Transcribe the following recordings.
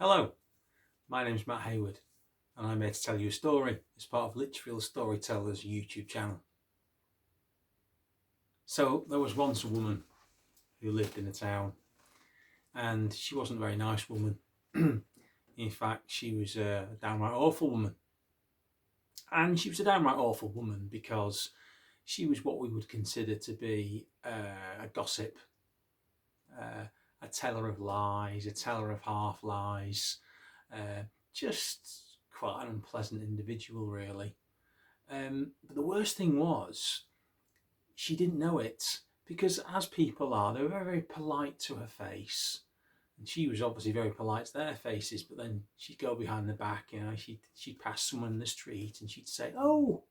Hello, my name's Matt Hayward and I'm here to tell you a story as part of Litchfield Storytellers YouTube channel. So there was once a woman who lived in a town and she wasn't a very nice woman. In fact, she was a downright awful woman. And she was a downright awful woman because she was what we would consider to be a gossip, a teller of lies, a teller of half lies, just quite an unpleasant individual, really. But the worst thing was, she didn't know it, because as people are, they were very, very polite to her face. And she was obviously very polite to their faces, but then she'd go behind the back, she'd pass someone in the street and she'd say, oh,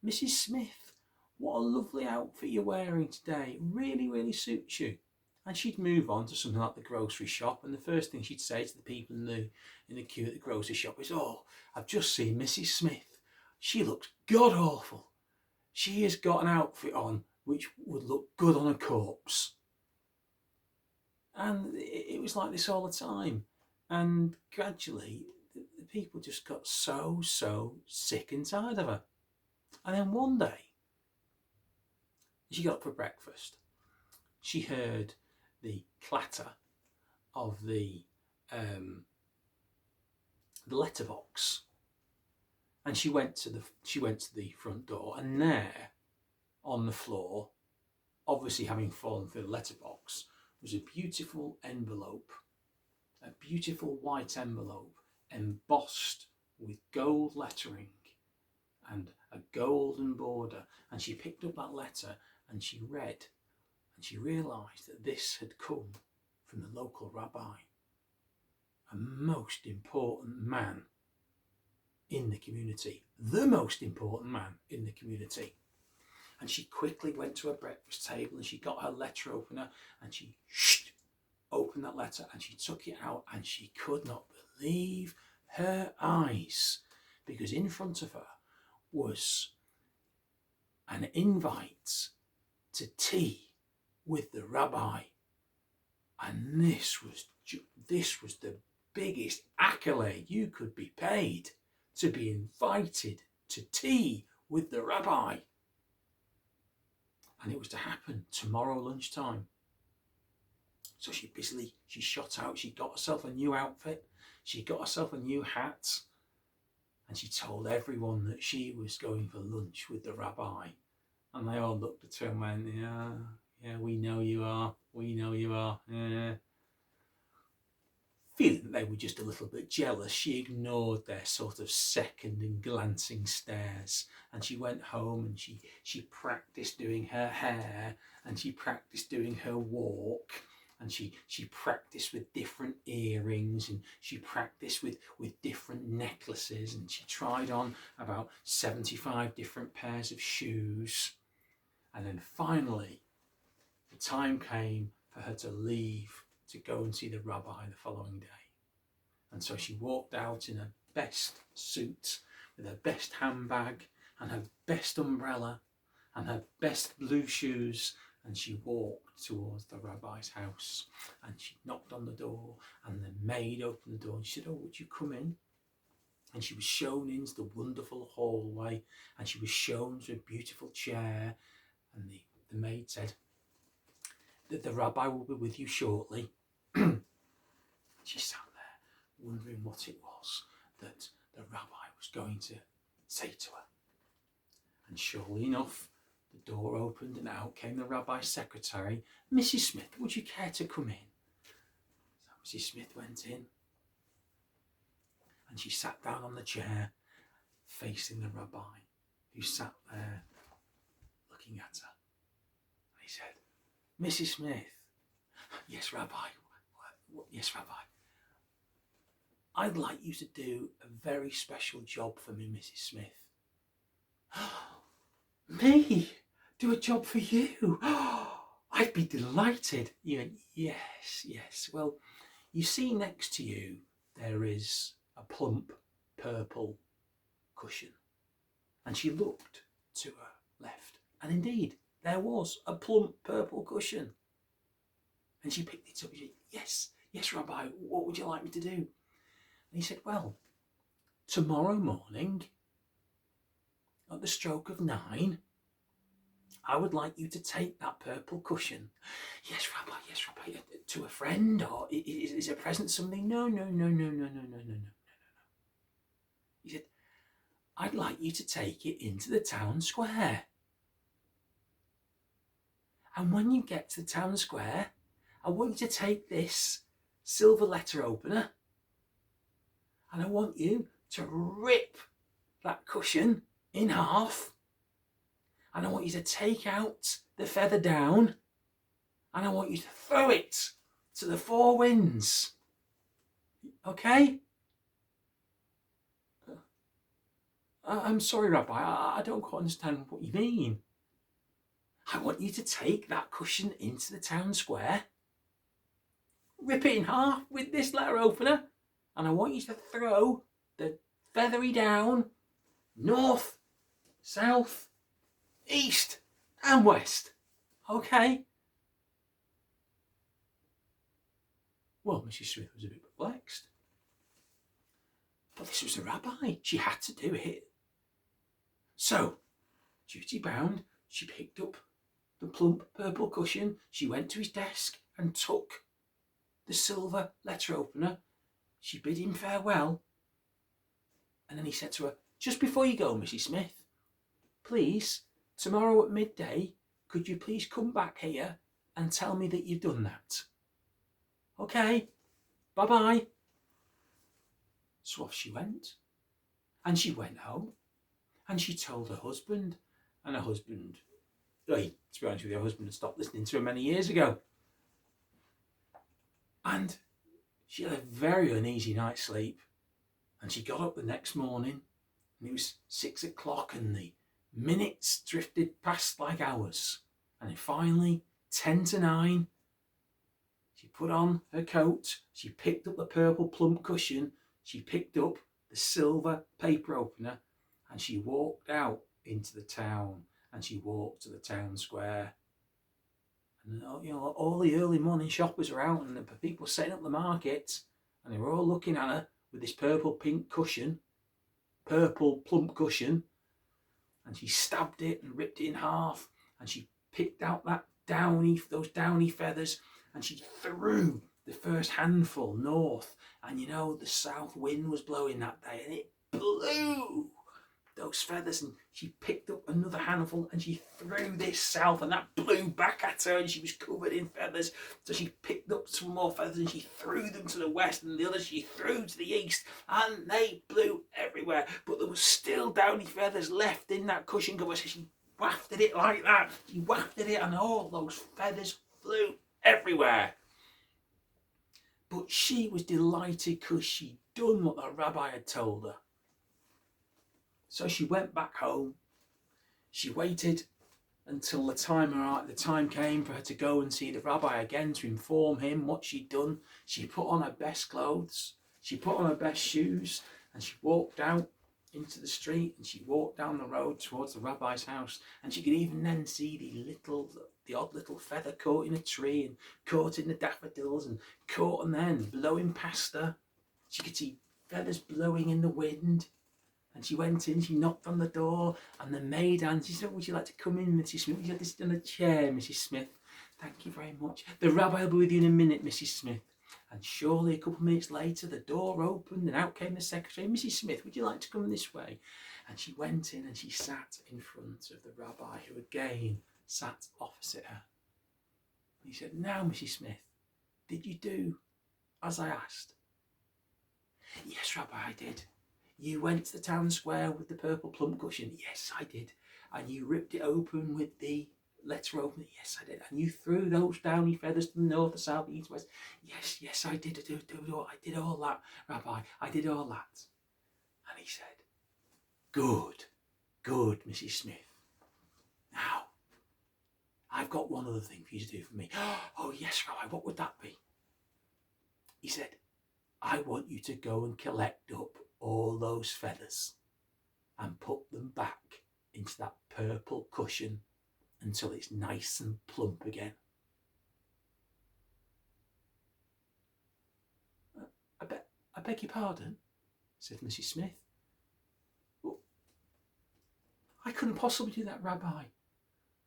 Mrs. Smith, what a lovely outfit you're wearing today. It really, really suits you. And she'd move on to something like the grocery shop, and the first thing she'd say to the people in the queue at the grocery shop is, oh, I've just seen Mrs. Smith. She looks god awful. She has got an outfit on which would look good on a corpse. And it was like this all the time. And gradually, the people just got so sick and tired of her. And then one day, she got up for breakfast. She heard the clatter of the letterbox, and she went to the front door, and there, on the floor, obviously having fallen through the letterbox, was a beautiful envelope, a beautiful white envelope embossed with gold lettering and a golden border. And she picked up that letter and she read, and she realised that this had come from the local rabbi, a most important man in the community, the most important man in the community. And she quickly went to her breakfast table and she got her letter opener and she opened that letter and she took it out, and she could not believe her eyes, because in front of her was an invite to tea with the rabbi. And this was the biggest accolade you could be paid, to be invited to tea with the rabbi. And it was to happen tomorrow lunchtime. So she shot out, she got herself a new outfit, she got herself a new hat, and she told everyone that she was going for lunch with the rabbi. And they all looked at her and went, yeah, we know you are, yeah. Feeling that they were just a little bit jealous, she ignored their sort of second and glancing stares, and she went home and she practiced doing her hair, and she practiced doing her walk, and she practiced with different earrings, and she practiced with different necklaces, and she tried on about 75 different pairs of shoes. And then finally, the time came for her to leave to go and see the rabbi the following day. And so she walked out in her best suit, with her best handbag and her best umbrella and her best blue shoes, and she walked towards the rabbi's house. And she knocked on the door, and the maid opened the door and she said, oh, would you come in? And she was shown into the wonderful hallway, and she was shown to a beautiful chair, and the maid said that the rabbi will be with you shortly. She sat there wondering what it was that the rabbi was going to say to her. And surely enough, the door opened and out came the rabbi's secretary. Mrs. Smith, would you care to come in? So Mrs. Smith went in, and she sat down on the chair facing the rabbi, who sat there looking at her. And he said, Mrs. Smith. Yes, Rabbi. Yes, Rabbi. I'd like you to do a very special job for me, Mrs. Smith. Me? Do a job for you? I'd be delighted. You went, yes. Well, you see next to you, there is a plump purple cushion. And she looked to her left, and indeed, there was a plump purple cushion. And she picked it up and she said, Yes, Rabbi, what would you like me to do? And he said, well, tomorrow morning, at the stroke of 9, I would like you to take that purple cushion. Yes, Rabbi, to a friend, or is it a present, something? No. He said, I'd like you to take it into the town square. And when you get to the town square, I want you to take this silver letter opener and I want you to rip that cushion in half, and I want you to take out the feather down, and I want you to throw it to the 4 winds. Okay? I'm sorry, Rabbi, I don't quite understand what you mean. I want you to take that cushion into the town square, rip it in half with this letter opener, and I want you to throw the feathery down north, south, east and west. Okay? Well, Mrs. Smith was a bit perplexed. But this was the rabbi. She had to do it. So, duty bound, she picked up the plump purple cushion. She went to his desk and took the silver letter opener. She bid him farewell. And then he said to her, just before you go, Mrs. Smith, please, tomorrow at midday, could you please come back here and tell me that you've done that? Okay, bye-bye. So off she went. And she went home. And she told her husband. And her husband, to be honest with you, her husband had stopped listening to her many years ago. And she had a very uneasy night's sleep. And she got up the next morning, and it was 6 o'clock, and the minutes drifted past like hours. And then finally, 10 to 9, she put on her coat, she picked up the purple plump cushion, she picked up the silver paper opener, and she walked out into the town, and she walked to the town square. And all the early morning shoppers were out, and the people setting up the market, and they were all looking at her with this purple plump cushion, and she stabbed it and ripped it in half, and she picked out those downy feathers, and she threw the first handful north, and the south wind was blowing that day, and it blew those feathers, and she picked up another handful and she threw this south, and that blew back at her, and she was covered in feathers. So she picked up some more feathers and she threw them to the west, and the others she threw to the east, and they blew everywhere. But there was still downy feathers left in that cushion cover, so she wafted it like that. She wafted it, and all those feathers flew everywhere. But she was delighted because she'd done what the rabbi had told her. So she went back home. She waited until the time came for her to go and see the rabbi again to inform him what she'd done. She put on her best clothes, she put on her best shoes, and she walked out into the street, and she walked down the road towards the rabbi's house, and she could even then see the odd little feather caught in a tree and caught in the daffodils and caught and then blowing past her. She could see feathers blowing in the wind. And she went in, she knocked on the door, and the maid answered. She said, would you like to come in, Mrs. Smith? Would you like to sit on a chair, Mrs. Smith? Thank you very much. The rabbi will be with you in a minute, Mrs. Smith. And surely a couple of minutes later, the door opened and out came the secretary. Mrs. Smith, would you like to come this way? And she went in and she sat in front of the rabbi, who again sat opposite her. He said, now, Mrs. Smith, did you do as I asked? Yes, Rabbi, I did. You went to the town square with the purple plump cushion. Yes, I did. And you ripped it open with the letter opener. Yes, I did. And you threw those downy feathers to the north, the south, the east, west. Yes, I did. I did all that, Rabbi. I did all that. And he said, good, Mrs. Smith. Now, I've got one other thing for you to do for me. Oh, yes, Rabbi, what would that be? He said, I want you to go and collect up all those feathers and put them back into that purple cushion until it's nice and plump again. beg your pardon, said Mrs. Smith. Well, I couldn't possibly do that, Rabbi.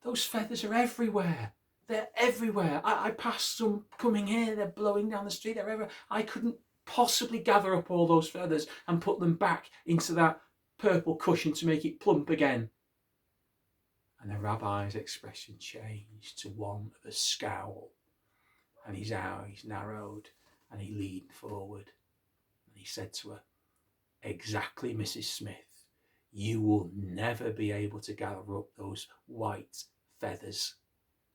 Those feathers are everywhere. They're everywhere. I passed some coming here. They're blowing down the street. They're everywhere. I couldn't possibly gather up all those feathers and put them back into that purple cushion to make it plump again. And the rabbi's expression changed to one of a scowl, and his eyes narrowed, and he leaned forward, and he said to her, "Exactly, Mrs. Smith. You will never be able to gather up those white feathers,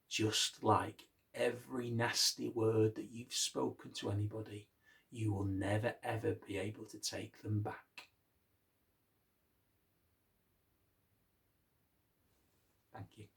just like every nasty word that you've spoken to anybody. You will never ever be able to take them back." Thank you.